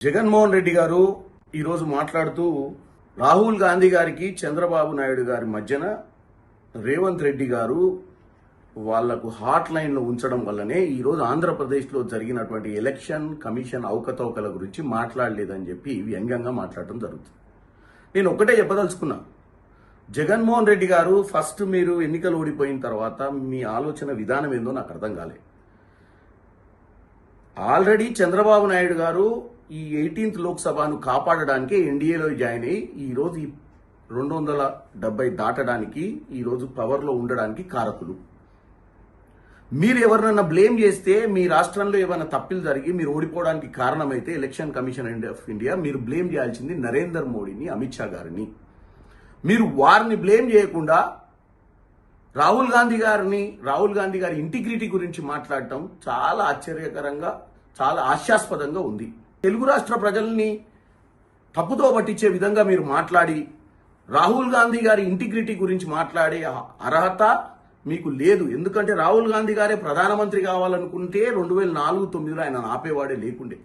జగన్మోహన్ రెడ్డి గారు ఈరోజు మాట్లాడుతూ రాహుల్ గాంధీ గారికి చంద్రబాబు నాయుడు గారి మధ్యన రేవంత్ రెడ్డి గారు వాళ్లకు హాట్ లైన్లో ఉంచడం వల్లనే ఈరోజు ఆంధ్రప్రదేశ్లో జరిగినటువంటి ఎలక్షన్ కమిషన్ అవకతవకల గురించి మాట్లాడలేదని చెప్పి వ్యంగ్యంగా మాట్లాడటం జరుగుతుంది. నేను ఒకటే చెప్పదలుచుకున్నా, జగన్మోహన్ రెడ్డి గారు ఫస్ట్ మీరు ఎన్నికలు ఓడిపోయిన తర్వాత మీ ఆలోచన విధానం ఏందో నాకు అర్థం కాలేదు. ఆల్రెడీ చంద్రబాబు నాయుడు గారు ఈ 18th లోక్సభను కాపాడడానికి ఎన్డీఏలో జాయిన్ అయ్యి ఈరోజు 270 దాటడానికి ఈరోజు పవర్లో ఉండడానికి కారకులు. మీరు ఎవరినన్నా బ్లేమ్ చేస్తే మీ రాష్ట్రంలో ఏమైనా తప్పులు జరిగి మీరు ఓడిపోవడానికి కారణమైతే ఎలక్షన్ కమిషన్ ఆఫ్ ఇండియా మీరు బ్లేమ్ చేయాల్సింది నరేంద్ర మోడీని, అమిత్ షా గారిని. మీరు వారిని బ్లేమ్ చేయకుండా రాహుల్ గాంధీ గారి ఇంటిగ్రిటీ గురించి మాట్లాడటం చాలా ఆశ్చర్యకరంగా, చాలా హాస్యాస్పదంగా ఉంది. తెలుగు రాష్ట్ర ప్రజల్ని తప్పుతో పట్టించే విధంగా మీరు మాట్లాడి రాహుల్ గాంధీ గారి ఇంటిగ్రిటీ గురించి మాట్లాడే అర్హత మీకు లేదు. ఎందుకంటే రాహుల్ గాంధీ గారే ప్రధానమంత్రి కావాలనుకుంటే 2004-09లో ఆయన ఆపేవాడే లేకుండే.